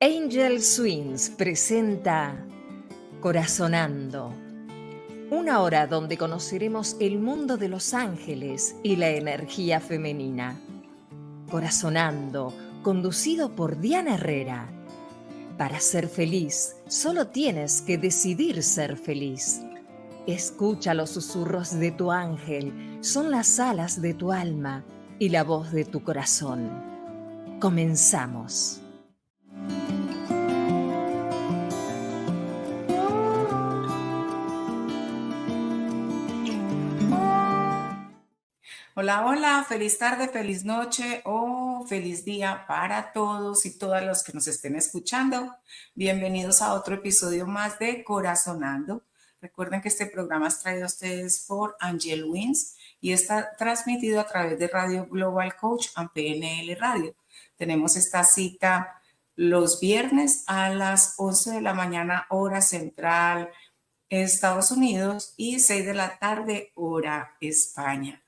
Angel Swings presenta Corazonando, una hora donde conoceremos el mundo de los ángeles y la energía femenina. Corazonando, conducido por Diana Herrera. Para ser feliz, solo tienes que decidir ser feliz. Escucha los susurros de tu ángel, son las alas de tu alma y la voz de tu corazón. Comenzamos. Hola, hola, feliz tarde, feliz noche o feliz día para todos y todas los que nos estén escuchando. Bienvenidos a otro episodio más de Corazonando. Recuerden que este programa es traído a ustedes por Angel Wins y está transmitido a través de Radio Global Coach and PNL Radio. Tenemos esta cita los viernes a las 11 de la mañana, hora central, Estados Unidos, y 6 de la tarde, hora España.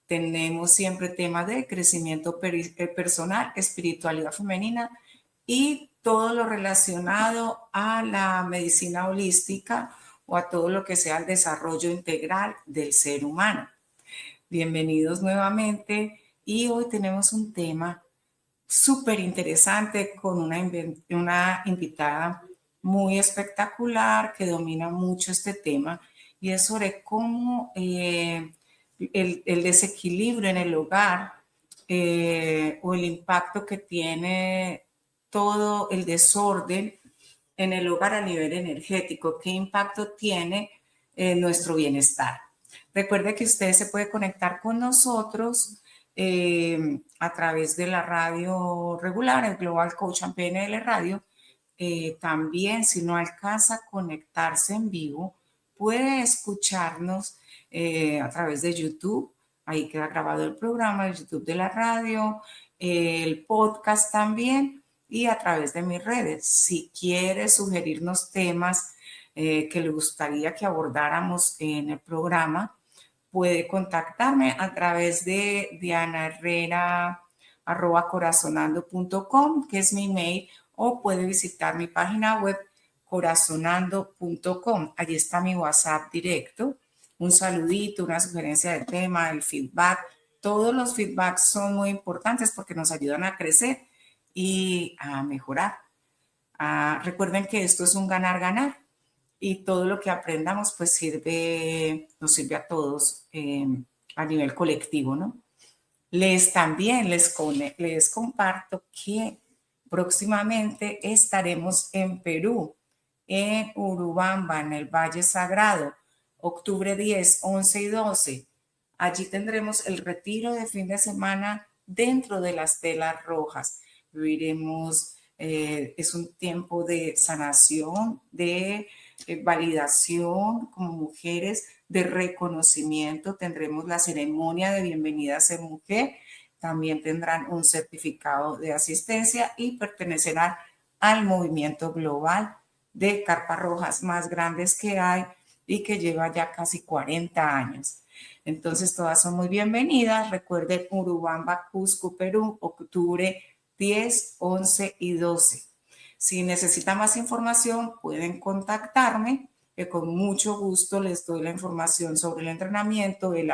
Tenemos siempre temas de crecimiento personal, espiritualidad femenina y todo lo relacionado a la medicina holística o a todo lo que sea el desarrollo integral del ser humano. Bienvenidos nuevamente y hoy tenemos un tema súper interesante con una invitada muy espectacular que domina mucho este tema y es sobre cómo el desequilibrio en el hogar o el impacto que tiene todo el desorden en el hogar a nivel energético, qué impacto tiene en nuestro bienestar. Recuerde que usted se puede conectar con nosotros a través de la radio regular, el Global Coach and PNL Radio. También, si no alcanza a conectarse en vivo, puede escucharnos a través de YouTube. Ahí queda grabado el programa, el YouTube de la radio, el podcast también y a través de mis redes. Si quiere sugerirnos temas que le gustaría que abordáramos en el programa, puede contactarme a través de dianaherrera@corazonando.com, que es mi email, o puede visitar mi página web corazonando.com. Allí está mi WhatsApp directo. Un saludito, una sugerencia de tema, el feedback. Todos los feedbacks son muy importantes porque nos ayudan a crecer y a mejorar. Recuerden que esto es un ganar-ganar y todo lo que aprendamos pues nos sirve a todos a nivel colectivo, ¿no? También les comparto que próximamente estaremos en Perú, en Urubamba, en el Valle Sagrado, octubre 10, 11 y 12. Allí tendremos el retiro de fin de semana dentro de las telas rojas. Viviremos, es un tiempo de sanación, de validación como mujeres, de reconocimiento. Tendremos la ceremonia de bienvenida a ser mujer. También tendrán un certificado de asistencia y pertenecerán al movimiento global de carpas rojas más grandes que hay y que lleva ya casi 40 años. Entonces, todas son muy bienvenidas. Recuerden, Urubamba, Cusco, Perú, octubre 10, 11 y 12. Si necesitan más información, pueden contactarme, que con mucho gusto les doy la información sobre el entrenamiento, el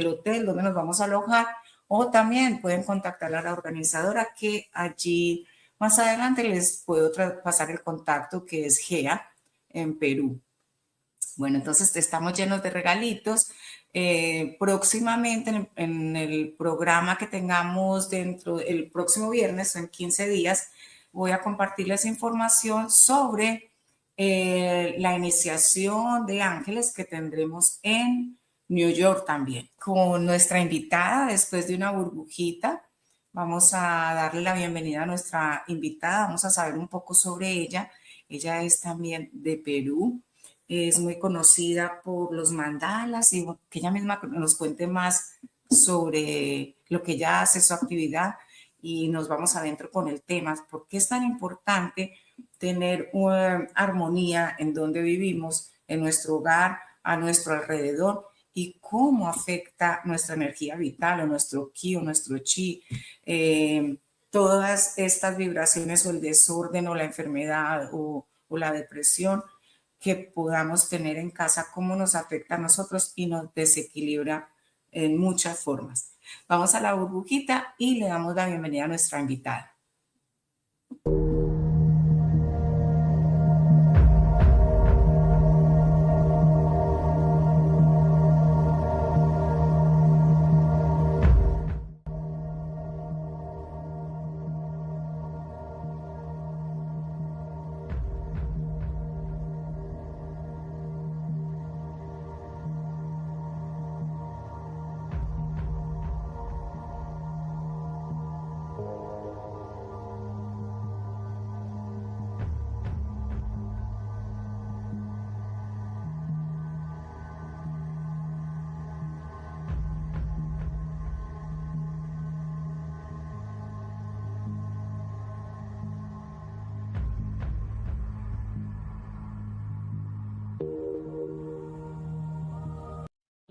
hotel donde nos vamos a alojar, o también pueden contactar a la organizadora, que allí más adelante les puedo pasar el contacto, que es GEA en Perú. Bueno, entonces estamos llenos de regalitos. Próximamente en el programa que tengamos dentro el próximo viernes, en 15 días, voy a compartirles información sobre la iniciación de ángeles que tendremos en New York también. Con nuestra invitada, después de una burbujita, vamos a darle la bienvenida a nuestra invitada, vamos a saber un poco sobre ella. Ella es también de Perú. Es muy conocida por los mandalas y que ella misma nos cuente más sobre lo que ella hace, su actividad, y nos vamos adentro con el tema. ¿Por qué es tan importante tener una armonía en donde vivimos, en nuestro hogar, a nuestro alrededor, y cómo afecta nuestra energía vital o nuestro ki o nuestro chi? todas estas vibraciones o el desorden o la enfermedad o la depresión que podamos tener en casa, cómo nos afecta a nosotros y nos desequilibra en muchas formas. Vamos a la burbujita y le damos la bienvenida a nuestra invitada.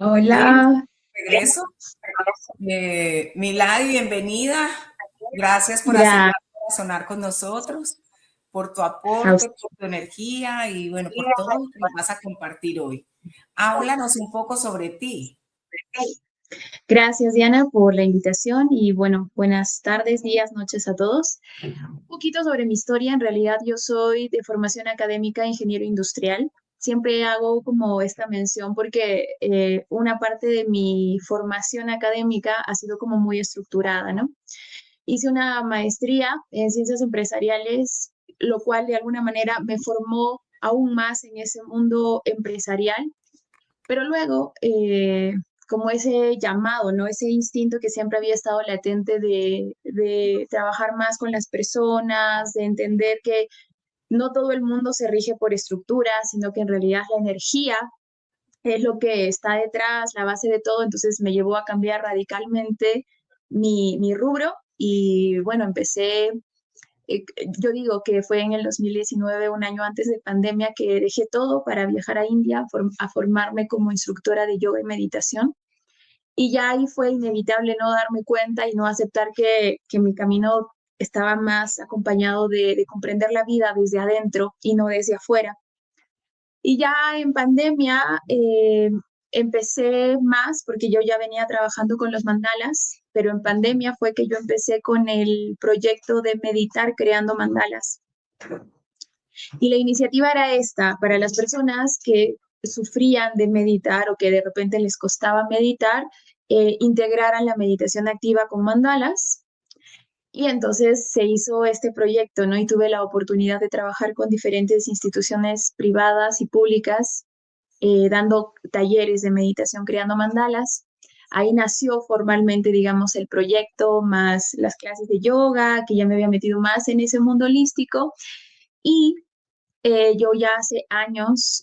Hola. Regreso. Milady, bienvenida. Gracias por Ya, sonar con nosotros, por tu aporte, por tu energía y bueno, por todo lo que nos vas a compartir hoy. Háblanos un poco sobre ti. gracias Diana por la invitación y bueno, buenas tardes, días, noches a todos. Un poquito sobre mi historia, en realidad yo soy de formación académica ingeniero industrial. Siempre hago como esta mención porque una parte de mi formación académica ha sido como muy estructurada, ¿no? Hice una maestría en ciencias empresariales, lo cual de alguna manera me formó aún más en ese mundo empresarial. Pero luego, como ese llamado, ¿no? Ese instinto que siempre había estado latente de trabajar más con las personas, de entender que no todo el mundo se rige por estructuras, sino que en realidad la energía es lo que está detrás, la base de todo. Entonces me llevó a cambiar radicalmente mi rubro y bueno, empecé yo digo que fue en el 2019, un año antes de pandemia, que dejé todo para viajar a India a formarme como instructora de yoga y meditación. Y ya ahí fue inevitable no darme cuenta y no aceptar que mi camino estaba más acompañado de comprender la vida desde adentro y no desde afuera. Y ya en pandemia empecé más porque yo ya venía trabajando con los mandalas, pero en pandemia fue que yo empecé con el proyecto de meditar creando mandalas. Y la iniciativa era esta, para las personas que sufrían de meditar o que de repente les costaba meditar, integraran la meditación activa con mandalas. Y entonces se hizo este proyecto, ¿no? Y tuve la oportunidad de trabajar con diferentes instituciones privadas y públicas, dando talleres de meditación creando mandalas. Ahí nació formalmente, digamos, el proyecto, más las clases de yoga, que ya me había metido más en ese mundo holístico. Y yo ya hace años,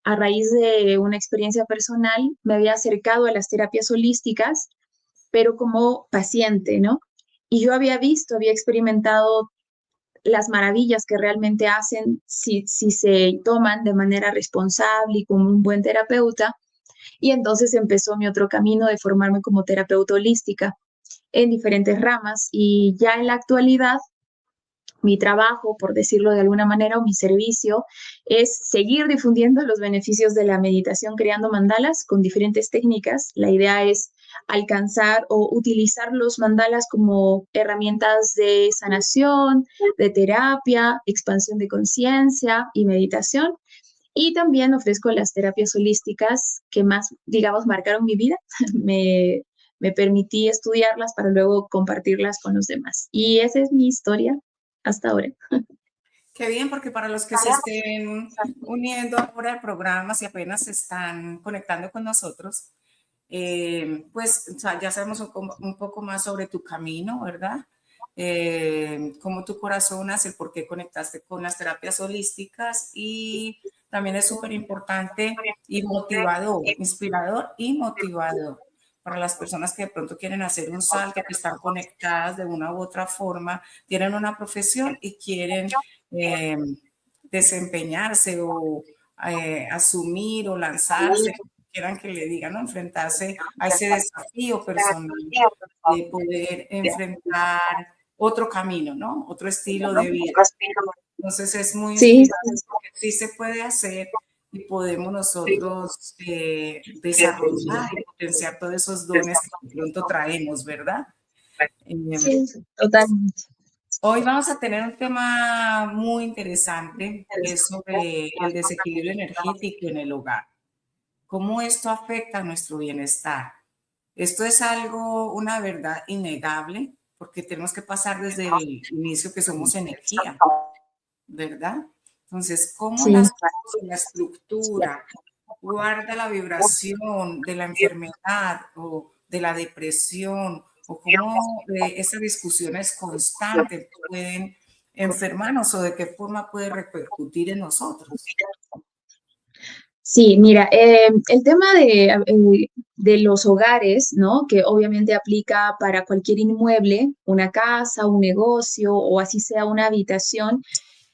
a raíz de una experiencia personal, me había acercado a las terapias holísticas, pero como paciente, ¿no? Y yo había visto, había experimentado las maravillas que realmente hacen si se toman de manera responsable y como un buen terapeuta. Y entonces empezó mi otro camino de formarme como terapeuta holística en diferentes ramas. Y ya en la actualidad mi trabajo, por decirlo de alguna manera, o mi servicio, es seguir difundiendo los beneficios de la meditación creando mandalas con diferentes técnicas. La idea es alcanzar o utilizar los mandalas como herramientas de sanación, de terapia, expansión de conciencia y meditación. Y también ofrezco las terapias holísticas que más, digamos, marcaron mi vida. me, me permití estudiarlas para luego compartirlas con los demás. Y esa es mi historia hasta ahora. Qué bien, porque para los que se estén uniendo ahora al programa, si apenas se están conectando con nosotros, pues o sea, ya sabemos un poco más sobre tu camino, ¿verdad? Cómo tu corazón nace, el por qué conectaste con las terapias holísticas y también es súper importante y motivador, inspirador y motivador para las personas que de pronto quieren hacer un salto, que están conectadas de una u otra forma, tienen una profesión y quieren eh, desempeñarse o asumir o lanzarse, quieran que le digan, ¿no? Enfrentarse a ese desafío personal de poder enfrentar otro camino, ¿no? Otro estilo de vida. Entonces es muy Sí, importante porque sí se puede hacer y podemos nosotros desarrollar y potenciar todos esos dones que de pronto traemos, ¿verdad? sí, totalmente. Hoy vamos a tener un tema muy interesante, que es sobre el desequilibrio energético en el hogar. ¿Cómo esto afecta a nuestro bienestar? Esto es algo, una verdad innegable, porque tenemos que pasar desde el inicio que somos energía, ¿verdad? Entonces, ¿cómo Sí. las cosas, la estructura guarda la vibración de la enfermedad o de la depresión o cómo esas discusiones constantes pueden enfermarnos o de qué forma puede repercutir en nosotros? Sí, mira, el tema de los hogares, ¿no? Que obviamente aplica para cualquier inmueble, una casa, un negocio o así sea una habitación.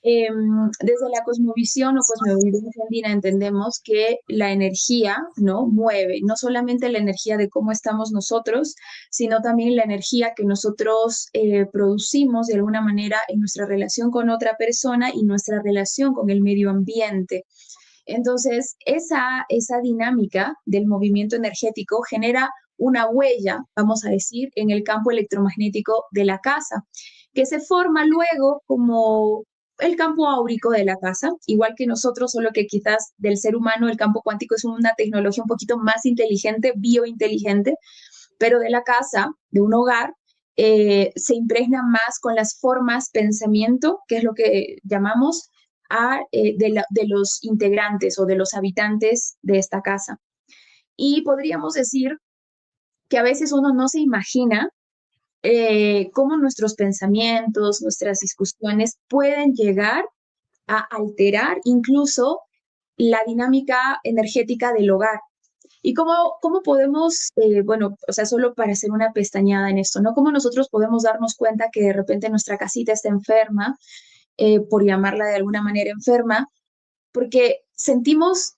Desde la cosmovisión o cosmovisión andina entendemos que la energía, ¿no? Mueve, no solamente la energía de cómo estamos nosotros, sino también la energía que nosotros producimos de alguna manera en nuestra relación con otra persona y nuestra relación con el medio ambiente. Entonces, esa dinámica del movimiento energético genera una huella, vamos a decir, en el campo electromagnético de la casa, que se forma luego como el campo áurico de la casa, igual que nosotros, solo que quizás del ser humano el campo cuántico es una tecnología un poquito más inteligente, biointeligente, pero de la casa, de un hogar, se impregna más con las formas pensamiento, que es lo que llamamos de los integrantes o de los habitantes de esta casa. Y podríamos decir que a veces uno no se imagina cómo nuestros pensamientos, nuestras discusiones pueden llegar a alterar incluso la dinámica energética del hogar. ¿Y cómo podemos, bueno, o sea, solo para hacer una pestañeada en esto, ¿no? ¿Cómo nosotros podemos darnos cuenta que de repente nuestra casita está enferma, por llamarla de alguna manera enferma, porque sentimos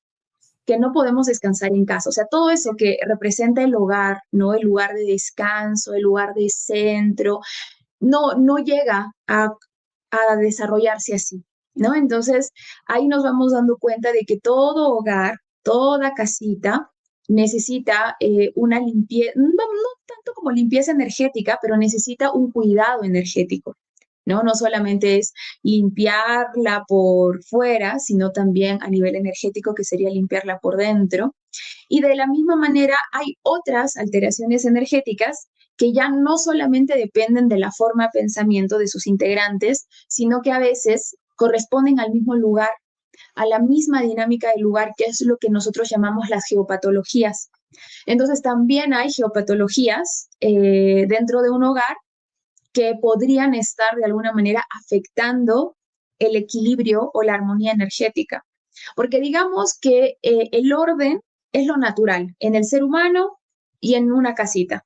que no podemos descansar en casa? O sea, todo eso que representa el hogar, ¿no? El lugar de descanso, el lugar de centro, no llega a desarrollarse así, ¿no? Entonces, ahí nos vamos dando cuenta de que todo hogar, toda casita, necesita una limpieza, no tanto como limpieza energética, pero necesita un cuidado energético, ¿no? No solamente es limpiarla por fuera, sino también a nivel energético, que sería limpiarla por dentro. Y de la misma manera hay otras alteraciones energéticas que ya no solamente dependen de la forma de pensamiento de sus integrantes, sino que a veces corresponden al mismo lugar, a la misma dinámica del lugar, que es lo que nosotros llamamos las geopatologías. Entonces también hay geopatologías dentro de un hogar que podrían estar de alguna manera afectando el equilibrio o la armonía energética. Porque digamos que el orden es lo natural en el ser humano y en una casita.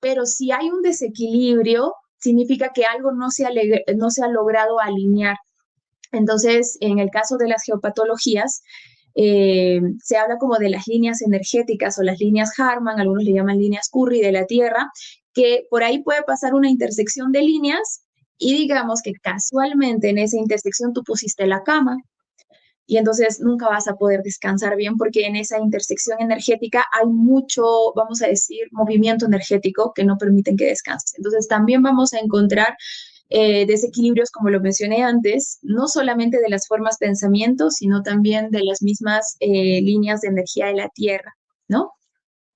Pero si hay un desequilibrio, significa que algo no se ha logrado alinear. Entonces, en el caso de las geopatologías, se habla como de las líneas energéticas o las líneas Harman, algunos le llaman líneas Curry de la Tierra, que por ahí puede pasar una intersección de líneas y digamos que casualmente en esa intersección tú pusiste la cama y entonces nunca vas a poder descansar bien porque en esa intersección energética hay mucho, vamos a decir, movimiento energético que no permiten que descanses. Entonces también vamos a encontrar desequilibrios, como lo mencioné antes, no solamente de las formas pensamiento, sino también de las mismas líneas de energía de la Tierra, ¿no?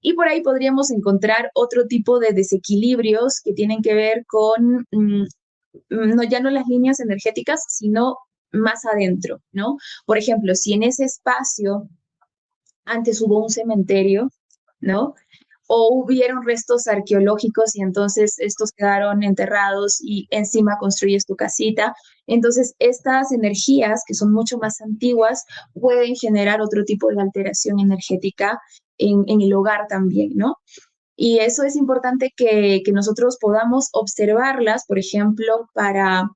Y por ahí podríamos encontrar otro tipo de desequilibrios que tienen que ver con, no, ya no las líneas energéticas, sino más adentro, ¿no? Por ejemplo, si en ese espacio antes hubo un cementerio, ¿no? O hubieron restos arqueológicos y entonces estos quedaron enterrados y encima construyes tu casita. Entonces, estas energías que son mucho más antiguas pueden generar otro tipo de alteración energética en el hogar también, ¿no? Y eso es importante que nosotros podamos observarlas, por ejemplo, para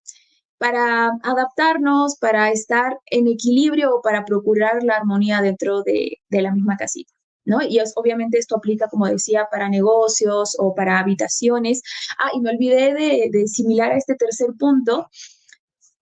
adaptarnos, para estar en equilibrio o para procurar la armonía dentro de la misma casita. ¿no? Y obviamente esto aplica, como decía, para negocios o para habitaciones. Y me olvidé de similar a este tercer punto,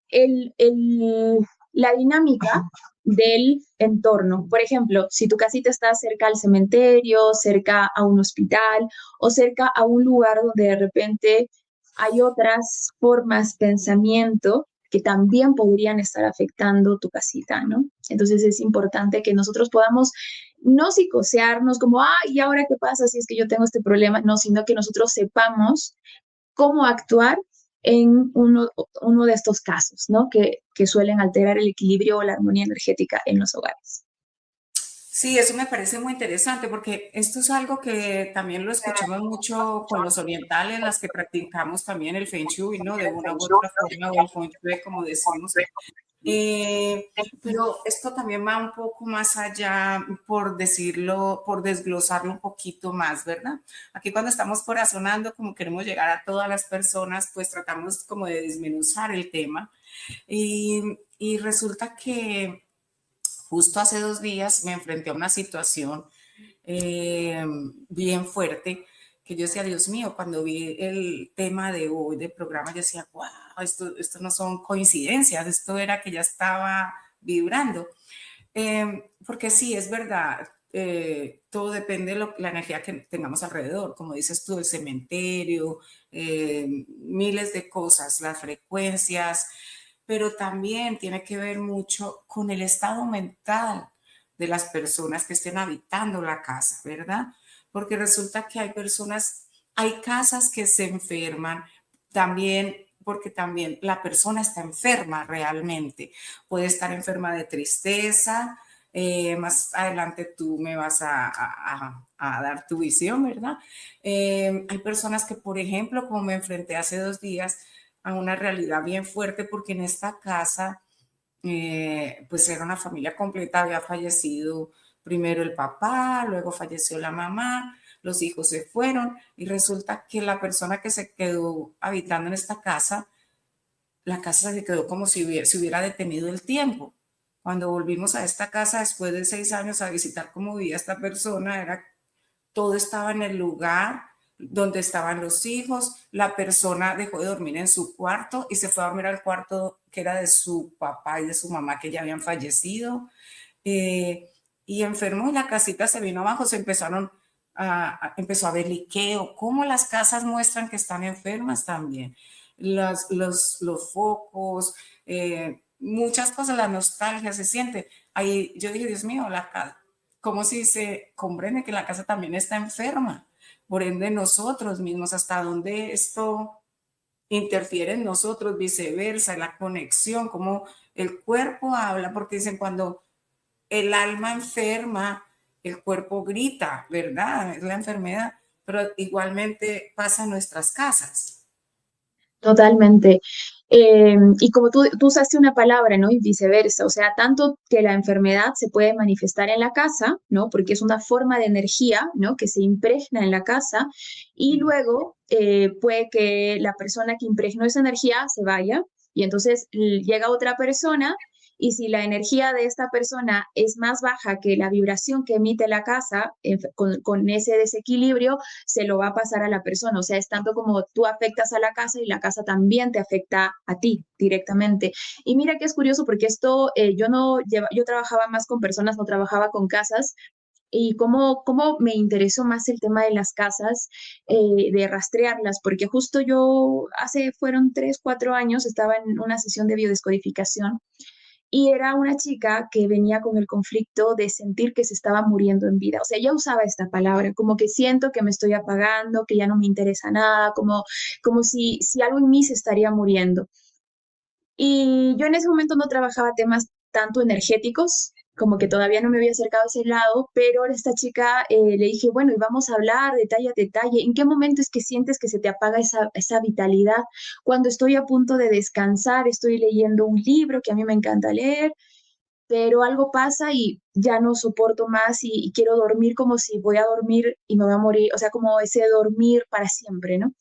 el, el, la dinámica del entorno. Por ejemplo, si tu casita está cerca al cementerio, cerca a un hospital o cerca a un lugar donde de repente hay otras formas, pensamiento que también podrían estar afectando tu casita, ¿no? Entonces es importante que nosotros podamos no psicosearnos como, ¿y ahora qué pasa si es que yo tengo este problema? No, sino que nosotros sepamos cómo actuar en uno de estos casos, ¿no? Que suelen alterar el equilibrio o la armonía energética en los hogares. Sí, eso me parece muy interesante porque esto es algo que también lo escuchamos mucho con los orientales, las que practicamos también el Feng Shui, ¿no? De una u otra forma, o el Feng Shui, como decimos. Pero esto también va un poco más allá, por decirlo, por desglosarlo un poquito más, ¿verdad? Aquí cuando estamos corazonando, como queremos llegar a todas las personas, pues tratamos como de desmenuzar el tema. Y resulta que justo hace 2 días me enfrenté a una situación bien fuerte, que yo decía, Dios mío, cuando vi el tema de hoy del programa, yo decía, wow, esto no son coincidencias, esto era que ya estaba vibrando. Porque sí, es verdad, todo depende de la energía que tengamos alrededor, como dices tú, el cementerio, miles de cosas, las frecuencias, pero también tiene que ver mucho con el estado mental de las personas que estén habitando la casa, ¿verdad? Porque resulta que hay personas, hay casas que se enferman también porque también la persona está enferma realmente. Puede estar enferma de tristeza. Más adelante tú me vas a dar tu visión, ¿verdad? Hay personas que, por ejemplo, como me enfrenté hace 2 días a una realidad bien fuerte, porque en esta casa pues era una familia completa, había fallecido primero el papá, luego falleció la mamá, los hijos se fueron y resulta que la persona que se quedó habitando en esta casa, la casa se quedó como si se hubiera detenido el tiempo. Cuando volvimos a esta casa después de 6 años a visitar cómo vivía esta persona, todo estaba en el lugar donde estaban los hijos. La persona dejó de dormir en su cuarto y se fue a dormir al cuarto que era de su papá y de su mamá, que ya habían fallecido. Y enfermó y la casita se vino abajo, empezó a ver liqueo. Cómo las casas muestran que están enfermas también. Los focos, muchas cosas, la nostalgia se siente. Ahí yo dije, Dios mío, la casa, como si se comprende que la casa también está enferma, por ende nosotros mismos, hasta dónde esto interfiere en nosotros, viceversa, la conexión, como el cuerpo habla, porque dicen cuando el alma enferma, el cuerpo grita, ¿verdad? Es la enfermedad, pero igualmente pasa en nuestras casas. Totalmente. Y como tú usaste una palabra, ¿no? Y viceversa, o sea, tanto que la enfermedad se puede manifestar en la casa, ¿no? Porque es una forma de energía, ¿no? Que se impregna en la casa y luego puede que la persona que impregnó esa energía se vaya y entonces llega otra persona y si la energía de esta persona es más baja que la vibración que emite la casa con ese desequilibrio, se lo va a pasar a la persona. O sea, es tanto como tú afectas a la casa y la casa también te afecta a ti directamente. Y mira que es curioso porque esto, yo trabajaba más con personas, no trabajaba con casas. Y cómo me interesó más el tema de las casas, de rastrearlas, porque justo fueron 3, 4 años, estaba en una sesión de biodescodificación y era una chica que venía con el conflicto de sentir que se estaba muriendo en vida. O sea, ella usaba esta palabra, como que siento que me estoy apagando, que ya no me interesa nada, como si algo en mí se estaría muriendo. Y yo en ese momento no trabajaba temas tanto energéticos, como que todavía no me había acercado a ese lado, pero a esta chica le dije, bueno, y vamos a hablar detalle a detalle, ¿en qué momento es que sientes que se te apaga esa vitalidad? Cuando estoy a punto de descansar, estoy leyendo un libro que a mí me encanta leer, pero algo pasa y ya no soporto más y quiero dormir como si voy a dormir y me voy a morir, o sea, como ese dormir para siempre, ¿no?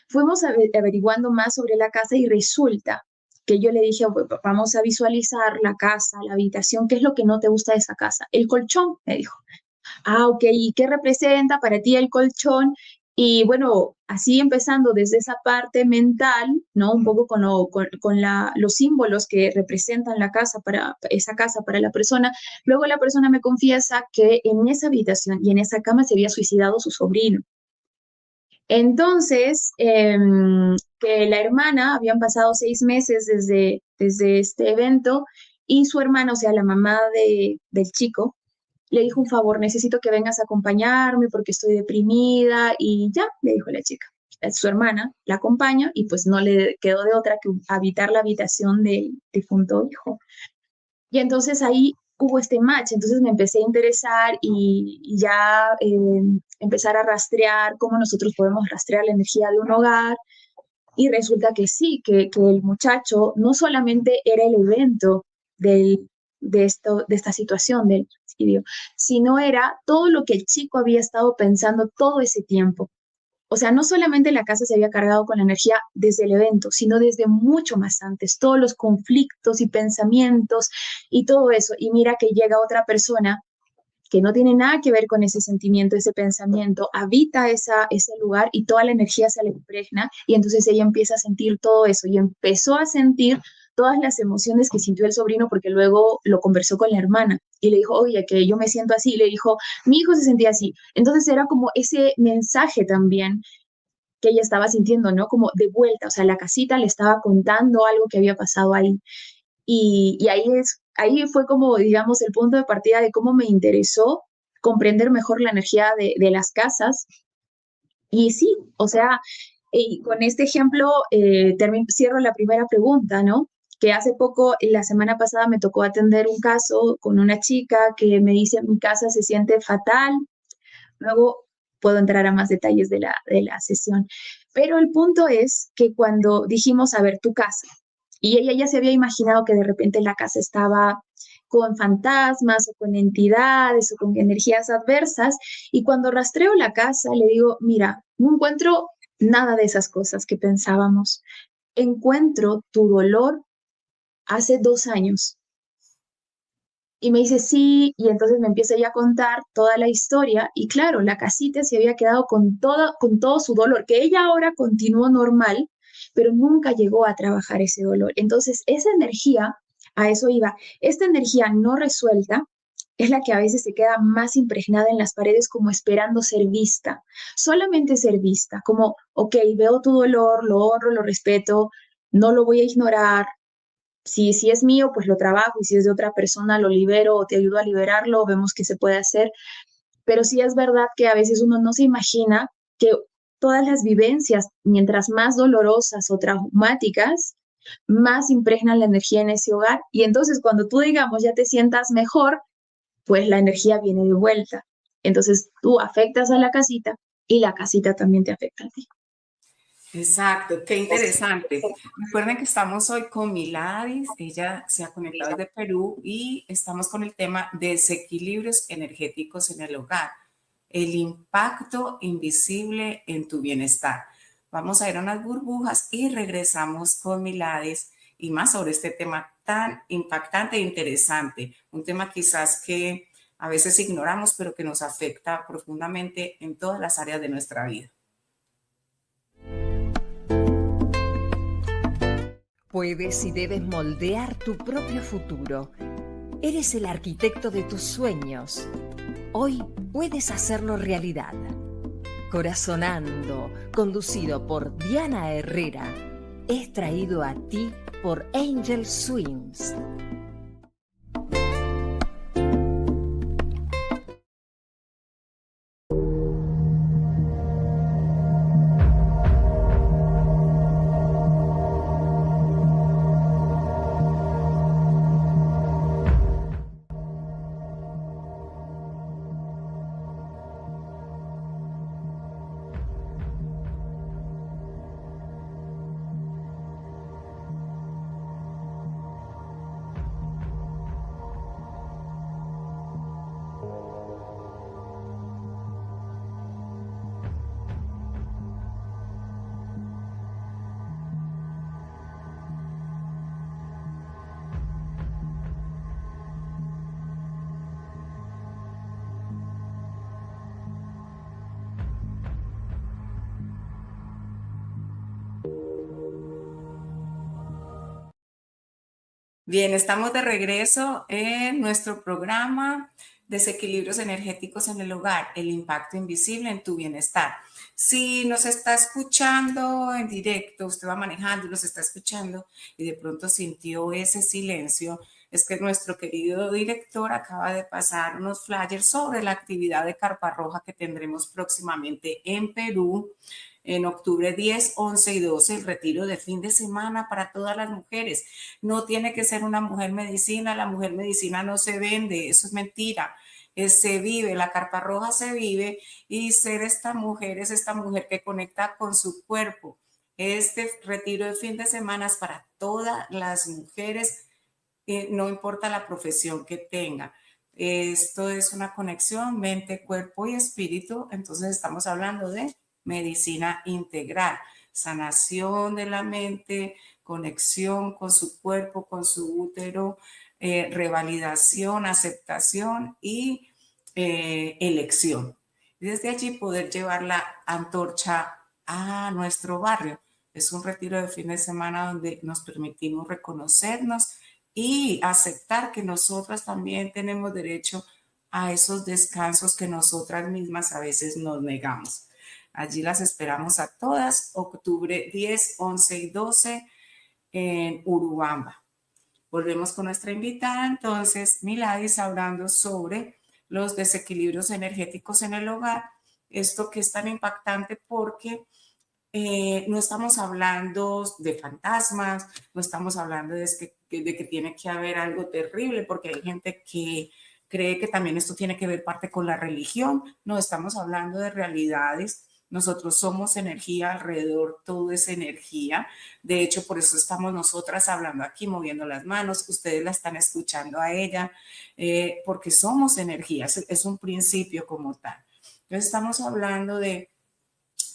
Fuimos averiguando más sobre la casa y resulta que yo le dije, vamos a visualizar la casa, la habitación, ¿qué es lo que no te gusta de esa casa? El colchón, me dijo. Ah, ok, ¿y qué representa para ti el colchón? Y bueno, así empezando desde esa parte mental, ¿no? Un poco los símbolos que representan la casa para esa casa para la persona. Luego la persona me confiesa que en esa habitación y en esa cama se había suicidado su sobrino. Entonces, que la hermana, habían pasado 6 meses desde este evento y su hermana, o sea, la mamá del chico, le dijo un favor, necesito que vengas a acompañarme porque estoy deprimida y ya, le dijo la chica. Su hermana la acompaña y pues no le quedó de otra que habitar la habitación del difunto hijo. Y entonces ahí hubo este match, entonces me empecé a interesar y ya empezar a rastrear cómo nosotros podemos rastrear la energía de un hogar y resulta que sí, que el muchacho no solamente era el evento de esta situación del suicidio, sino era todo lo que el chico había estado pensando todo ese tiempo. O sea, no solamente la casa se había cargado con la energía desde el evento, sino desde mucho más antes, todos los conflictos y pensamientos y todo eso. Y mira que llega otra persona que no tiene nada que ver con ese sentimiento, ese pensamiento, habita ese lugar y toda la energía se le impregna y entonces ella empieza a sentir todo eso y empezó a sentir todas las emociones que sintió el sobrino porque luego lo conversó con la hermana y le dijo, oye, que yo me siento así, y le dijo, mi hijo se sentía así. Entonces era como ese mensaje también que ella estaba sintiendo, ¿no? Como de vuelta, o sea, la casita le estaba contando algo que había pasado ahí. Y ahí fue como, digamos, el punto de partida de cómo me interesó comprender mejor la energía de las casas. Y sí, o sea, y con este ejemplo cierro la primera pregunta, ¿no? Que hace poco, la semana pasada, me tocó atender un caso con una chica que me dice, mi casa se siente fatal. Luego puedo entrar a más detalles de la sesión. Pero el punto es que cuando dijimos, a ver, tu casa, y ella ya se había imaginado que de repente la casa estaba con fantasmas o con entidades o con energías adversas, y cuando rastreo la casa, le digo, mira, no encuentro nada de esas cosas que pensábamos. Encuentro tu dolor hace 2 años. Y me dice, sí, y entonces me empieza ella a contar toda la historia, y claro, la casita se había quedado con todo su dolor, que ella ahora continuó normal, pero nunca llegó a trabajar ese dolor. Entonces, esa energía, a eso iba, esta energía no resuelta es la que a veces se queda más impregnada en las paredes como esperando ser vista, solamente ser vista, como, ok, veo tu dolor, lo honro, lo respeto, no lo voy a ignorar, si es mío, pues lo trabajo y si es de otra persona, lo libero o te ayudo a liberarlo, vemos qué se puede hacer. Pero sí es verdad que a veces uno no se imagina que todas las vivencias, mientras más dolorosas o traumáticas, más impregnan la energía en ese hogar. Y entonces cuando tú, digamos, ya te sientas mejor, pues la energía viene de vuelta. Entonces tú afectas a la casita y la casita también te afecta a ti. Exacto, qué interesante. Recuerden que estamos hoy con Miladis, ella se ha conectado desde Perú y estamos con el tema desequilibrios energéticos en el hogar, el impacto invisible en tu bienestar. Vamos a ir a unas burbujas y regresamos con Miladis y más sobre este tema tan impactante e interesante, un tema quizás que a veces ignoramos, pero que nos afecta profundamente en todas las áreas de nuestra vida. Puedes y debes moldear tu propio futuro. Eres el arquitecto de tus sueños. Hoy puedes hacerlo realidad. Corazonando, conducido por Diana Herrera, es traído a ti por Angel Swings. Bien, estamos de regreso en nuestro programa Desequilibrios energéticos en el hogar, el impacto invisible en tu bienestar. Si nos está escuchando en directo, usted va manejando y nos está escuchando y de pronto sintió ese silencio, es que nuestro querido director acaba de pasar unos flyers sobre la actividad de Carpa Roja que tendremos próximamente en Perú en octubre 10, 11 y 12, el retiro de fin de semana para todas las mujeres. No tiene que ser una mujer medicina, la mujer medicina no se vende, eso es mentira. Se vive, la carpa roja se vive y ser esta mujer es esta mujer que conecta con su cuerpo. Este retiro de fin de semana es para todas las mujeres, no importa la profesión que tenga. Esto es una conexión mente, cuerpo y espíritu, entonces estamos hablando de medicina integral, sanación de la mente, conexión con su cuerpo, con su útero, revalidación, aceptación y elección. Y desde allí poder llevar la antorcha a nuestro barrio. Es un retiro de fin de semana donde nos permitimos reconocernos y aceptar que nosotras también tenemos derecho a esos descansos que nosotras mismas a veces nos negamos. Allí las esperamos a todas, octubre 10, 11 y 12 en Urubamba. Volvemos con nuestra invitada, entonces, Miladis, hablando sobre los desequilibrios energéticos en el hogar. Esto que es tan impactante porque no estamos hablando de fantasmas, no estamos hablando de que tiene que haber algo terrible, porque hay gente que cree que también esto tiene que ver parte con la religión. No, estamos hablando de realidades. Nosotros somos energía, alrededor todo es energía. De hecho, por eso estamos nosotras hablando aquí, moviendo las manos. Ustedes la están escuchando a ella, porque somos energía, es un principio como tal. Entonces estamos hablando de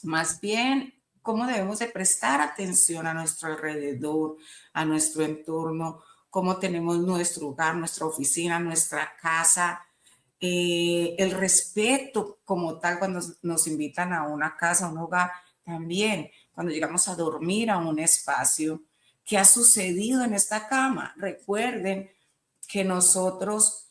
más bien cómo debemos de prestar atención a nuestro alrededor, a nuestro entorno, cómo tenemos nuestro hogar, nuestra oficina, nuestra casa, el respeto como tal cuando nos invitan a una casa, a un hogar, también cuando llegamos a dormir a un espacio. ¿Qué ha sucedido en esta cama? Recuerden que nosotros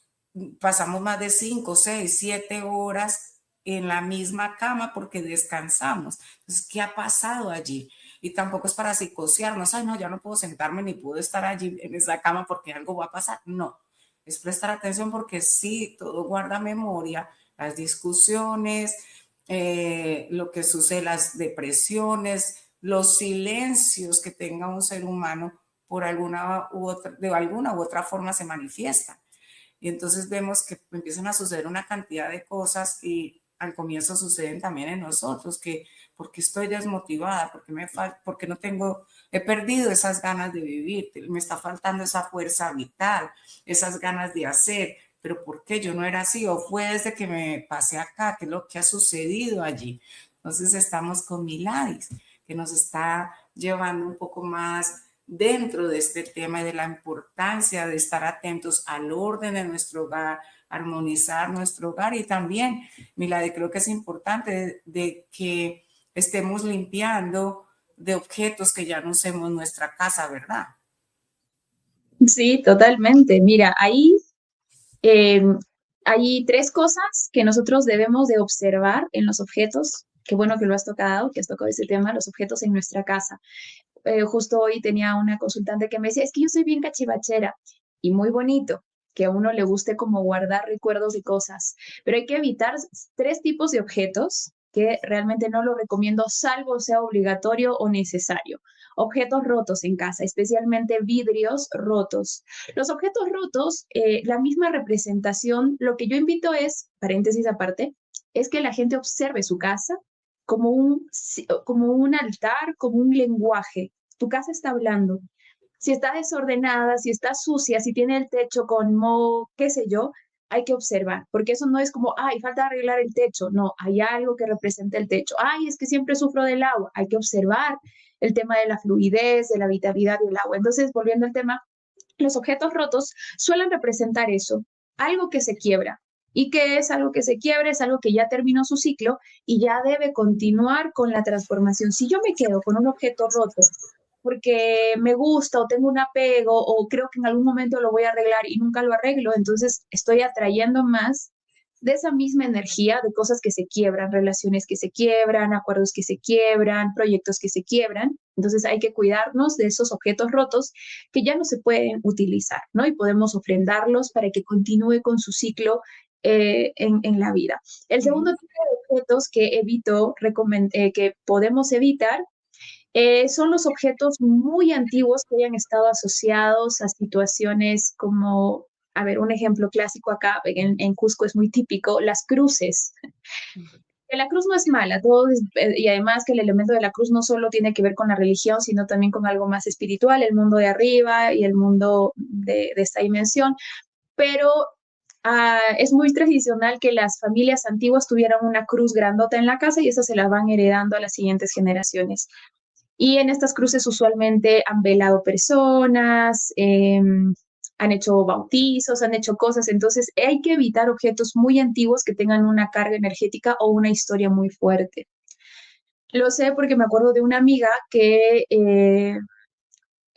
pasamos más de 5, 6, 7 horas en la misma cama porque descansamos. Entonces, ¿qué ha pasado allí? Y tampoco es para psicosearnos, ay, no, ya no puedo sentarme ni puedo estar allí en esa cama porque algo va a pasar. No, es prestar atención porque sí, todo guarda memoria, las discusiones, lo que sucede, las depresiones, los silencios que tenga un ser humano por alguna u otra, de alguna u otra forma se manifiesta. Y entonces vemos que empiezan a suceder una cantidad de cosas y al comienzo suceden también en nosotros, que porque estoy desmotivada, porque no tengo, he perdido esas ganas de vivir, me está faltando esa fuerza vital, esas ganas de hacer, pero ¿por qué yo no era así? O fue desde que me pasé acá, ¿qué es lo que ha sucedido allí? Entonces estamos con Miladis, que nos está llevando un poco más dentro de este tema y de la importancia de estar atentos al orden de nuestro hogar, armonizar nuestro hogar y también, Milady, creo que es importante de que estemos limpiando de objetos que ya no usemos en nuestra casa, ¿verdad? Sí, totalmente. Mira, ahí hay tres cosas que nosotros debemos de observar en los objetos. Qué bueno que lo has tocado, que has tocado ese tema, los objetos en nuestra casa. Justo hoy tenía una consultante que me decía, es que yo soy bien cachivachera y muy bonito que a uno le guste como guardar recuerdos y cosas, pero hay que evitar tres tipos de objetos que realmente no lo recomiendo, salvo sea obligatorio o necesario. Objetos rotos en casa, especialmente vidrios rotos. Los objetos rotos, la misma representación, lo que yo invito es, paréntesis aparte, es que la gente observe su casa como un altar, como un lenguaje. Tu casa está hablando. Si está desordenada, si está sucia, si tiene el techo con moho, qué sé yo, hay que observar, porque eso no es como, ay, falta arreglar el techo. No, hay algo que representa el techo. Ay, es que siempre sufro del agua. Hay que observar el tema de la fluidez, de la vitalidad del agua. Entonces, volviendo al tema, los objetos rotos suelen representar eso, algo que se quiebra, y que es algo que se quiebra, es algo que ya terminó su ciclo y ya debe continuar con la transformación. Si yo me quedo con un objeto roto porque me gusta o tengo un apego o creo que en algún momento lo voy a arreglar y nunca lo arreglo, entonces estoy atrayendo más de esa misma energía de cosas que se quiebran, relaciones que se quiebran, acuerdos que se quiebran, proyectos que se quiebran. Entonces hay que cuidarnos de esos objetos rotos que ya no se pueden utilizar, ¿no? Y podemos ofrendarlos para que continúe con su ciclo en la vida. El segundo tipo de objetos que que podemos evitar son los objetos muy antiguos que hayan estado asociados a situaciones como, a ver, un ejemplo clásico acá en Cusco es muy típico, las cruces. Que la cruz no es mala, y además que el elemento de la cruz no solo tiene que ver con la religión, sino también con algo más espiritual, el mundo de arriba y el mundo de esta dimensión, pero es muy tradicional que las familias antiguas tuvieran una cruz grandota en la casa y esas se las van heredando a las siguientes generaciones. Y en estas cruces usualmente han velado personas, han hecho bautizos, han hecho cosas. Entonces hay que evitar objetos muy antiguos que tengan una carga energética o una historia muy fuerte. Lo sé porque me acuerdo de una amiga que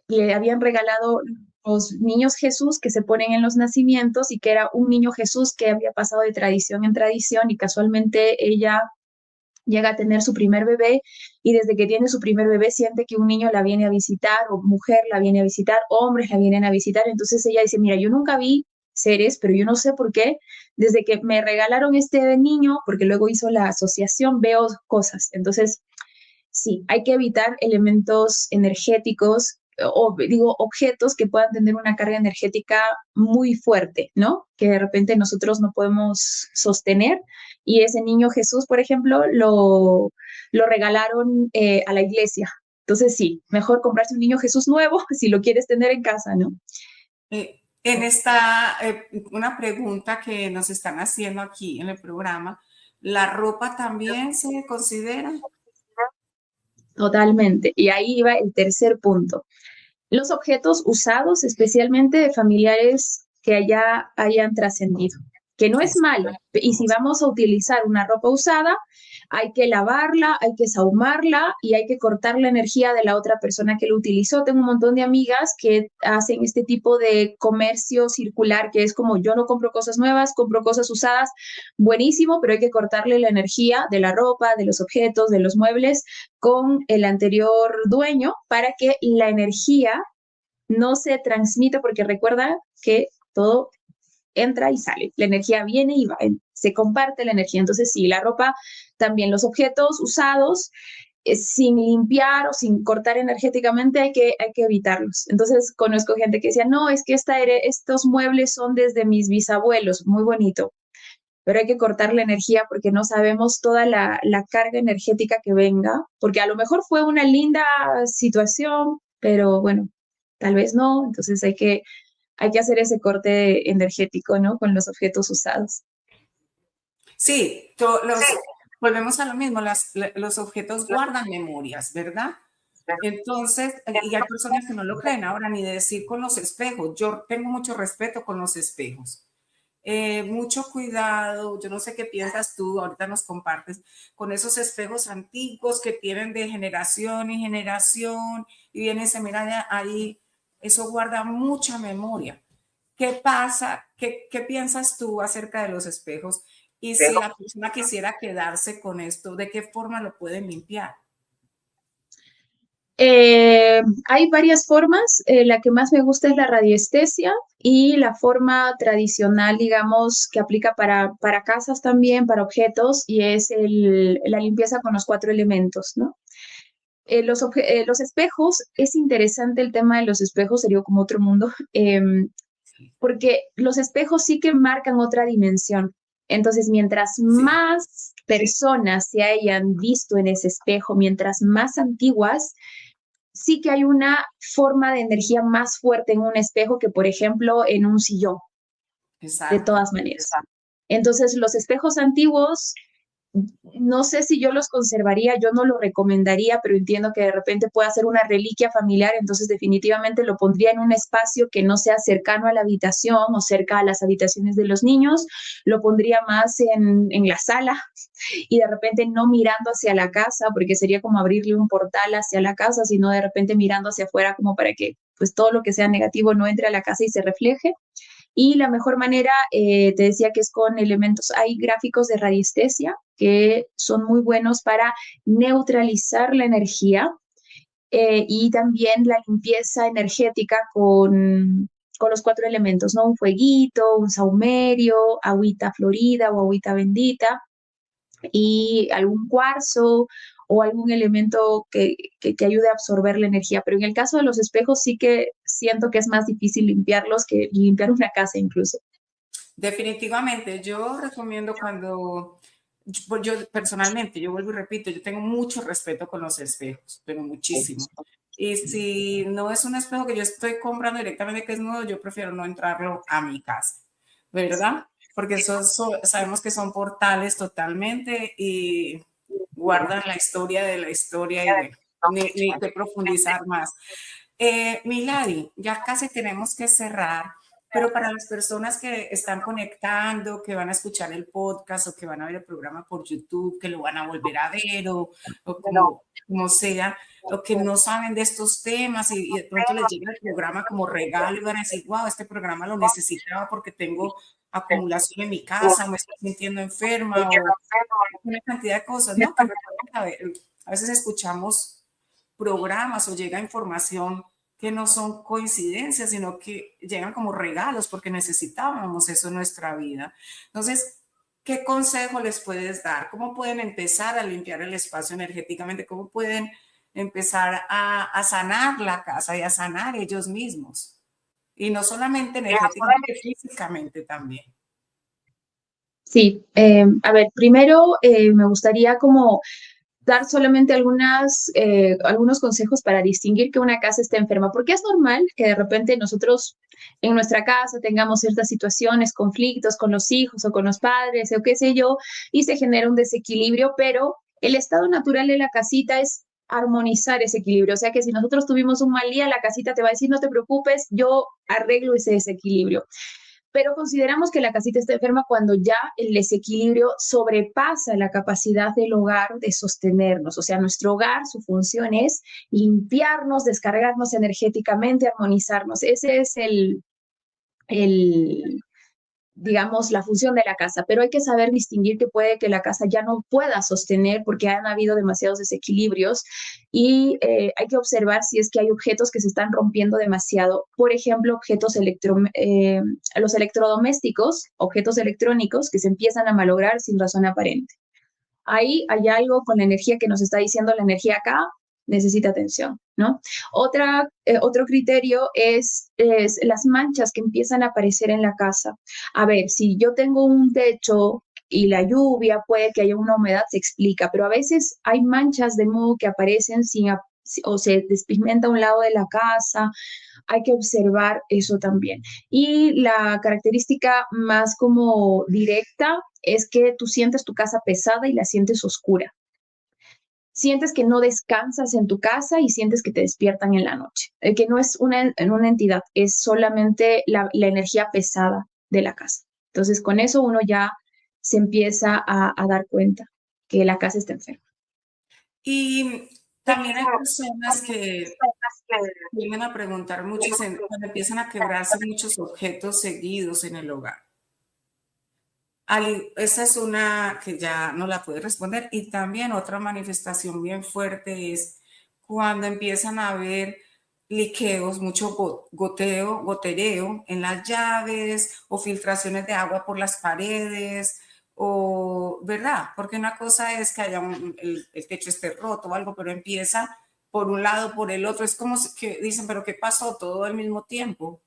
le habían regalado los niños Jesús que se ponen en los nacimientos y que era un niño Jesús que había pasado de tradición en tradición y casualmente ella llega a tener su primer bebé y desde que tiene su primer bebé siente que un niño la viene a visitar o mujer la viene a visitar, hombres la vienen a visitar. Entonces ella dice, mira, yo nunca vi seres, pero yo no sé por qué, desde que me regalaron este niño, porque luego hizo la asociación, veo cosas. Entonces, sí, hay que evitar elementos energéticos o digo objetos que puedan tener una carga energética muy fuerte, ¿no? Que de repente nosotros no podemos sostener. Y ese niño Jesús, por ejemplo, lo regalaron a la iglesia. Entonces sí, mejor comprarse un niño Jesús nuevo si lo quieres tener en casa, ¿no? En esta, una pregunta que nos están haciendo aquí en el programa, ¿la ropa también se considera? Totalmente. Y ahí iba el tercer punto. Los objetos usados, especialmente de familiares que allá hayan trascendido, que no es malo. Y si vamos a utilizar una ropa usada, hay que lavarla, hay que sahumarla y hay que cortar la energía de la otra persona que lo utilizó. Tengo un montón de amigas que hacen este tipo de comercio circular, que es como yo no compro cosas nuevas, compro cosas usadas, buenísimo, pero hay que cortarle la energía de la ropa, de los objetos, de los muebles con el anterior dueño para que la energía no se transmite, porque recuerda que todo entra y sale, la energía viene y va, se comparte la energía. Entonces, sí, la ropa, también los objetos usados, sin limpiar o sin cortar energéticamente, hay que evitarlos. Entonces, conozco gente que decía, no, es que estos muebles son desde mis bisabuelos, muy bonito, pero hay que cortar la energía porque no sabemos toda la carga energética que venga, porque a lo mejor fue una linda situación, pero bueno, tal vez no, entonces hay que hacer ese corte energético, ¿no? Con los objetos usados. Sí, volvemos a lo mismo, los objetos guardan memorias, ¿verdad? Entonces, y hay personas que no lo creen. Ahora, ni decir con los espejos. Yo tengo mucho respeto con los espejos. Mucho cuidado, yo no sé qué piensas tú, ahorita nos compartes, con esos espejos antiguos que tienen de generación y generación y viene y se mira ahí, eso guarda mucha memoria. ¿Qué pasa? ¿Qué piensas tú acerca de los espejos? Y si la persona quisiera quedarse con esto, ¿de qué forma lo pueden limpiar? Hay varias formas. La que más me gusta es la radiestesia y la forma tradicional, digamos, que aplica para casas también, para objetos, y es la limpieza con los 4 elementos, ¿no? Los espejos, es interesante el tema de los espejos, sería como otro mundo, porque los espejos sí que marcan otra dimensión. Entonces, mientras Sí, más personas se hayan visto en ese espejo, mientras más antiguas, sí que hay una forma de energía más fuerte en un espejo que, por ejemplo, en un sillón, de exacto. todas maneras. Entonces, los espejos antiguos no sé si yo los conservaría, yo no lo recomendaría, pero entiendo que de repente pueda ser una reliquia familiar, entonces definitivamente lo pondría en un espacio que no sea cercano a la habitación o cerca a las habitaciones de los niños, lo pondría más en la sala y de repente no mirando hacia la casa, porque sería como abrirle un portal hacia la casa, sino de repente mirando hacia afuera como para que pues todo lo que sea negativo no entre a la casa y se refleje. Y la mejor manera, te decía que es con elementos, hay gráficos de radiestesia que son muy buenos para neutralizar la energía y también la limpieza energética con los 4 elementos, ¿no? Un fueguito, un saumerio, agüita florida o agüita bendita y algún cuarzo o algún elemento que ayude a absorber la energía. Pero en el caso de los espejos sí que siento que es más difícil limpiarlos que limpiar una casa incluso. Definitivamente, yo recomiendo cuando, yo personalmente, yo vuelvo y repito, yo tengo mucho respeto con los espejos, pero muchísimo. Y si no es un espejo que yo estoy comprando directamente que es nuevo, yo prefiero no entrarlo a mi casa, ¿verdad? Porque sabemos que son portales totalmente y guardan la historia de la historia y bueno, ni que profundizar más. Milady, ya casi tenemos que cerrar, pero para las personas que están conectando, que van a escuchar el podcast o que van a ver el programa por YouTube, que lo van a volver a ver o como sea, o que no saben de estos temas y de pronto les llega el programa como regalo y van a decir, wow, este programa lo necesitaba porque tengo acumulación en mi casa, me estoy sintiendo enferma o una cantidad de cosas, ¿no? Que a veces escuchamos programas o llega información que no son coincidencias, sino que llegan como regalos porque necesitábamos eso en nuestra vida. Entonces, ¿qué consejo les puedes dar? ¿Cómo pueden empezar a limpiar el espacio energéticamente? ¿Cómo pueden empezar a sanar la casa y a sanar ellos mismos? Y no solamente energéticamente, físicamente también. Sí, a ver, primero me gustaría como dar solamente algunos consejos para distinguir que una casa está enferma, porque es normal que de repente nosotros en nuestra casa tengamos ciertas situaciones, conflictos con los hijos o con los padres o qué sé yo, y se genera un desequilibrio, pero el estado natural de la casita es armonizar ese equilibrio, o sea que si nosotros tuvimos un mal día, la casita te va a decir, no te preocupes, yo arreglo ese desequilibrio, pero consideramos que la casita está enferma cuando ya el desequilibrio sobrepasa la capacidad del hogar de sostenernos. O sea, nuestro hogar, su función es limpiarnos, descargarnos energéticamente, armonizarnos. Ese es el digamos, la función de la casa, pero hay que saber distinguir que puede que la casa ya no pueda sostener porque han habido demasiados desequilibrios y hay que observar si es que hay objetos que se están rompiendo demasiado. Por ejemplo, los electrodomésticos, objetos electrónicos que se empiezan a malograr sin razón aparente. Ahí hay algo con la energía que nos está diciendo la energía acá necesita atención, ¿no? Otro criterio es las manchas que empiezan a aparecer en la casa. A ver, si yo tengo un techo y la lluvia puede que haya una humedad, se explica, pero a veces hay manchas de moho que aparecen o se despigmenta un lado de la casa, hay que observar eso también. Y la característica más como directa es que tú sientes tu casa pesada y la sientes oscura. Sientes que no descansas en tu casa y sientes que te despiertan en la noche. Que no es una entidad, es solamente la energía pesada de la casa. Entonces, con eso uno ya se empieza a dar cuenta que la casa está enferma. Y también hay personas que vienen a preguntar mucho cuando empiezan a quebrarse muchos objetos seguidos en el hogar. Esa es una que ya no la puede responder. Y también otra manifestación bien fuerte es cuando empiezan a haber liqueos, mucho gotereo en las llaves o filtraciones de agua por las paredes o, ¿verdad? Porque una cosa es que haya el techo esté roto o algo, pero empieza por un lado, por el otro. Es como que dicen, pero ¿qué pasó todo al mismo tiempo?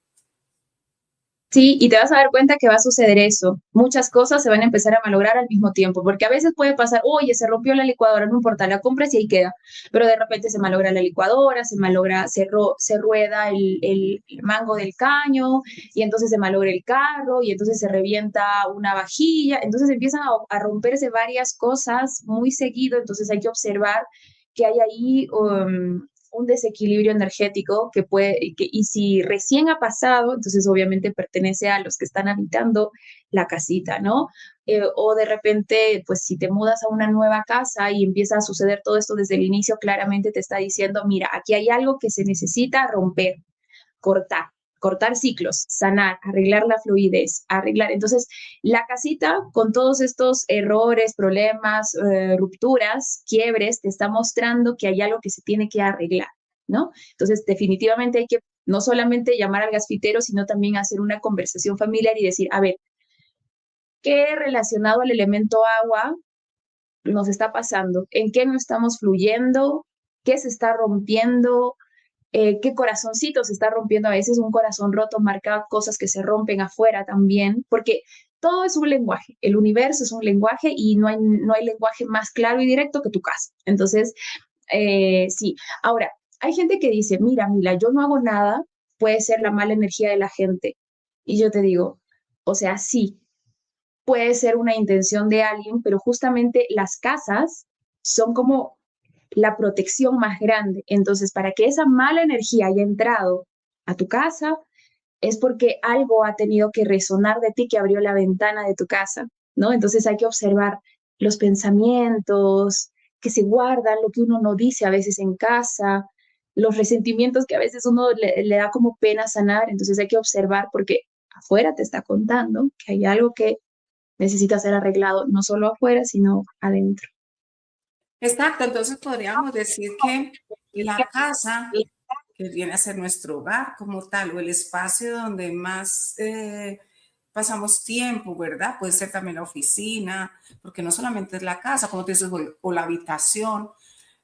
Sí, y te vas a dar cuenta que va a suceder eso. Muchas cosas se van a empezar a malograr al mismo tiempo, porque a veces puede pasar, oye, se rompió la licuadora, no importa, la compras y ahí queda. Pero de repente se malogra la licuadora, se malogra, se rueda el mango del caño, y entonces se malogra el carro, y entonces se revienta una vajilla. Entonces empiezan a romperse varias cosas muy seguido, entonces hay que observar que hay ahí un desequilibrio energético y si recién ha pasado, entonces obviamente pertenece a los que están habitando la casita, ¿no? O de repente, pues si te mudas a una nueva casa y empieza a suceder todo esto desde el inicio, claramente te está diciendo, mira, aquí hay algo que se necesita romper, cortar. Cortar ciclos, sanar, arreglar la fluidez, arreglar. Entonces, la casita con todos estos errores, problemas, rupturas, quiebres, te está mostrando que hay algo que se tiene que arreglar, ¿no? Entonces, definitivamente hay que no solamente llamar al gasfitero, sino también hacer una conversación familiar y decir, a ver, ¿qué relacionado al elemento agua nos está pasando? ¿En qué no estamos fluyendo? ¿Qué se está rompiendo? ¿Qué corazoncito se está rompiendo? A veces un corazón roto marca cosas que se rompen afuera también, porque todo es un lenguaje, el universo es un lenguaje y no hay lenguaje más claro y directo que tu casa. Entonces, sí. Ahora, hay gente que dice, mira, Mila, yo no hago nada, puede ser la mala energía de la gente. Y yo te digo, o sea, sí, puede ser una intención de alguien, pero justamente las casas son como la protección más grande. Entonces, para que esa mala energía haya entrado a tu casa, es porque algo ha tenido que resonar de ti que abrió la ventana de tu casa, ¿no? Entonces hay que observar los pensamientos que se guardan, lo que uno no dice a veces en casa, los resentimientos que a veces uno le da como pena sanar. Entonces hay que observar porque afuera te está contando que hay algo que necesita ser arreglado, no solo afuera, sino adentro. Exacto, entonces podríamos decir que la casa, que viene a ser nuestro hogar como tal, o el espacio donde más pasamos tiempo, ¿verdad? Puede ser también la oficina, porque no solamente es la casa, como te dices, o la habitación,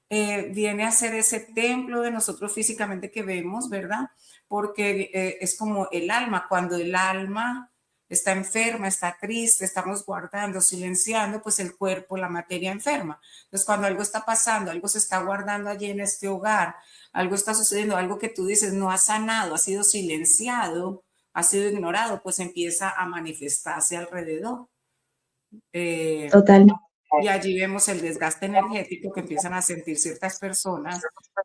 viene a ser ese templo de nosotros físicamente que vemos, ¿verdad? Porque es como el alma, cuando el alma está enferma, está triste, estamos guardando, silenciando, pues el cuerpo, la materia enferma. Entonces, cuando algo está pasando, algo se está guardando allí en este hogar, algo está sucediendo, algo que tú dices no ha sanado, ha sido silenciado, ha sido ignorado, pues empieza a manifestarse alrededor. Eh, Total. y allí vemos el desgaste energético que empiezan a sentir ciertas personas,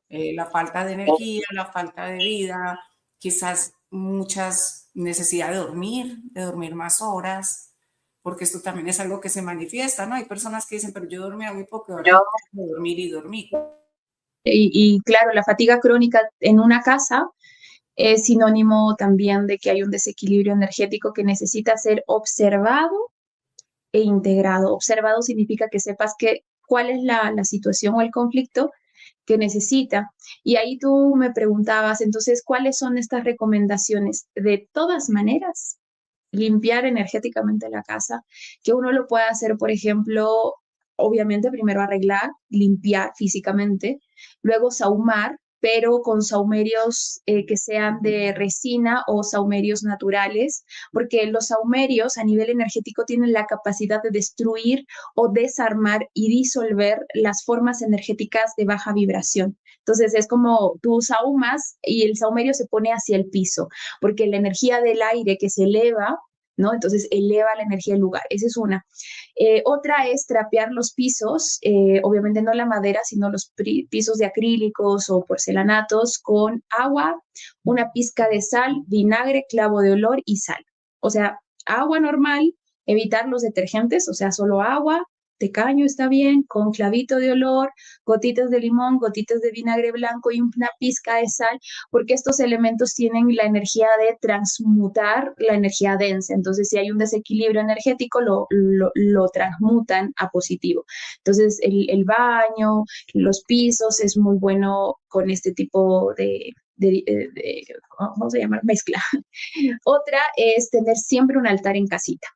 la falta de energía, la falta de vida, quizás muchas necesidad de dormir más horas, porque esto también es algo que se manifiesta, ¿no? Hay personas que dicen, pero yo dormía muy poco, ahora no puedo dormir y dormir. Y claro, la fatiga crónica en una casa es sinónimo también de que hay un desequilibrio energético que necesita ser observado e integrado. Observado significa que sepas cuál es la situación o el conflicto que necesita. Y ahí tú me preguntabas, entonces, ¿cuáles son estas recomendaciones? De todas maneras, limpiar energéticamente la casa, que uno lo pueda hacer, por ejemplo, obviamente primero arreglar, limpiar físicamente, luego sahumar, pero con sahumerios que sean de resina o sahumerios naturales, porque los sahumerios a nivel energético tienen la capacidad de destruir o desarmar y disolver las formas energéticas de baja vibración. Entonces es como tú sahumas y el sahumerio se pone hacia el piso, porque la energía del aire que se eleva, ¿no? Entonces eleva la energía del lugar. Esa es una. Otra es trapear los pisos, obviamente no la madera, sino los pisos de acrílicos o porcelanatos con agua, una pizca de sal, vinagre, clavo de olor y sal. O sea, agua normal, evitar los detergentes, o sea, solo agua, de caño está bien, con clavito de olor, gotitas de limón, gotitas de vinagre blanco y una pizca de sal, porque estos elementos tienen la energía de transmutar la energía densa. Entonces, si hay un desequilibrio energético, lo transmutan a positivo. Entonces, el baño, los pisos es muy bueno con este tipo de, vamos a llamar mezcla. Otra es tener siempre un altar en casita.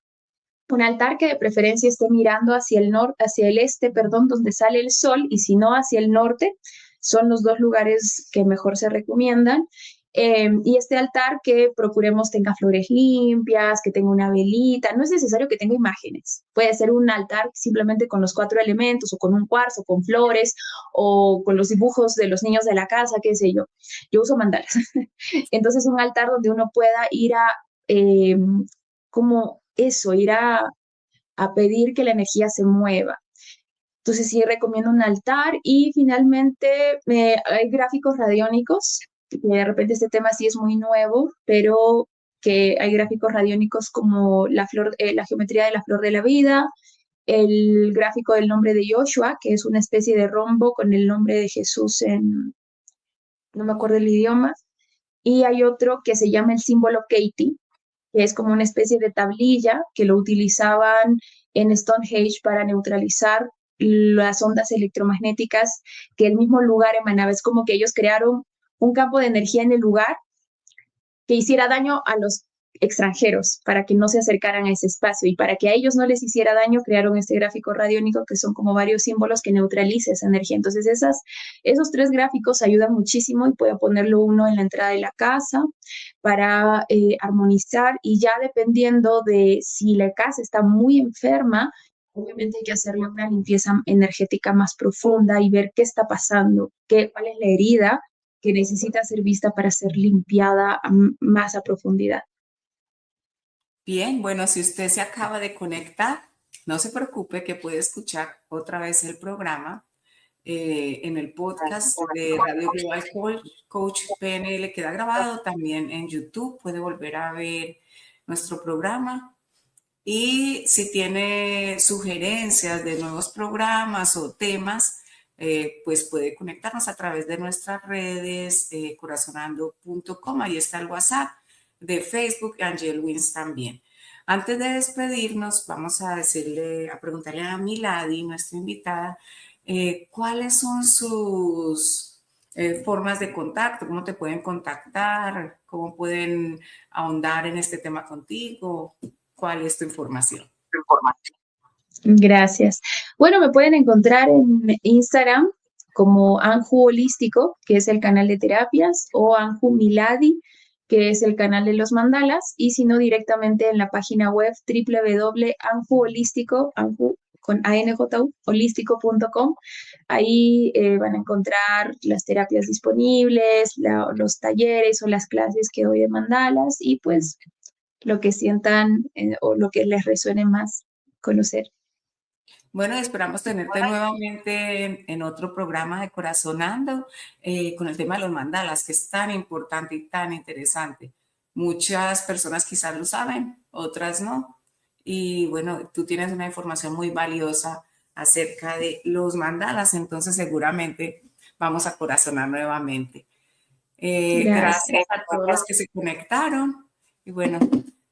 Un altar que de preferencia esté mirando hacia el norte, hacia el este, perdón, donde sale el sol, y si no hacia el norte, son los dos lugares que mejor se recomiendan. Y este altar que procuremos tenga flores limpias, que tenga una velita. No es necesario que tenga imágenes. Puede ser un altar simplemente con los 4 elementos, o con un cuarzo, con flores, o con los dibujos de los niños de la casa, qué sé yo. Yo uso mandalas. Entonces, un altar donde uno pueda ir a, eh, como eso, ir a pedir que la energía se mueva. Entonces sí recomiendo un altar y finalmente hay gráficos radiónicos, que de repente este tema sí es muy nuevo, pero que hay gráficos radiónicos como la geometría de la flor de la vida, el gráfico del nombre de Joshua, que es una especie de rombo con el nombre de Jesús en, no me acuerdo el idioma, y hay otro que se llama el símbolo Katie, que es como una especie de tablilla que lo utilizaban en Stonehenge para neutralizar las ondas electromagnéticas que el mismo lugar emanaba. Es como que ellos crearon un campo de energía en el lugar que hiciera daño a los extranjeros para que no se acercaran a ese espacio, y para que a ellos no les hiciera daño crearon este gráfico radiónico que son como varios símbolos que neutraliza esa energía. Entonces esos 3 gráficos ayudan muchísimo y pueden ponerlo uno en la entrada de la casa para armonizar, y ya dependiendo de si la casa está muy enferma, obviamente hay que hacerle una limpieza energética más profunda y ver qué está pasando, cuál es la herida que necesita ser vista para ser limpiada más a profundidad. Bien, bueno, si usted se acaba de conectar, no se preocupe que puede escuchar otra vez el programa en el podcast de Radio Global Coach PNL, queda grabado también en YouTube, puede volver a ver nuestro programa. Y si tiene sugerencias de nuevos programas o temas, pues puede conectarnos a través de nuestras redes, corazonando.com, ahí está el WhatsApp de Facebook, Angel Wins también. Antes de despedirnos, vamos a preguntarle a Milady, nuestra invitada, ¿cuáles son sus formas de contacto? ¿Cómo te pueden contactar? ¿Cómo pueden ahondar en este tema contigo? ¿Cuál es tu información? Gracias. Bueno, me pueden encontrar en Instagram como Anju Holístico, que es el canal de terapias, o Anju Milady, que es el canal de los mandalas, y si no, directamente en la página web www.anjuholístico, Anju con ANJU, holístico.com. Ahí van a encontrar las terapias disponibles, los talleres o las clases que doy de mandalas, y pues lo que sientan o lo que les resuene más conocer. Bueno, esperamos tenerte nuevamente en otro programa de Corazonando con el tema de los mandalas, que es tan importante y tan interesante. Muchas personas quizás lo saben, otras no. Y bueno, tú tienes una información muy valiosa acerca de los mandalas, entonces seguramente vamos a corazonar nuevamente. Gracias a todos los que se conectaron. Y bueno,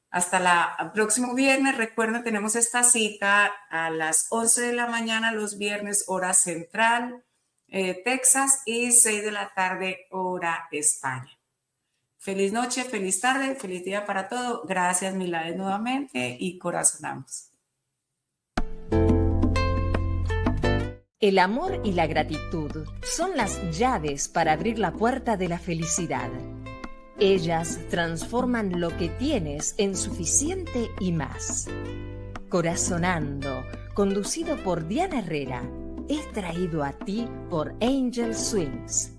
hasta el próximo viernes. Recuerden, tenemos esta cita a las 11 de la mañana los viernes, hora central, Texas, y 6 de la tarde, hora España. Feliz noche, feliz tarde, feliz día para todos. Gracias, Milades, nuevamente, y corazonamos. El amor y la gratitud son las llaves para abrir la puerta de la felicidad. Ellas transforman lo que tienes en suficiente y más. Corazonando, conducido por Diana Herrera, es traído a ti por Angel Swings.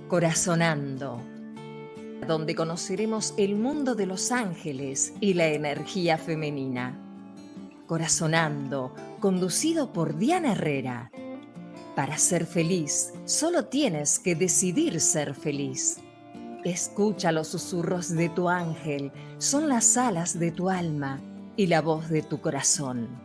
Corazonando, donde conoceremos el mundo de los ángeles y la energía femenina. Corazonando, conducido por Diana Herrera. Para ser feliz, solo tienes que decidir ser feliz. Escucha los susurros de tu ángel, son las alas de tu alma y la voz de tu corazón.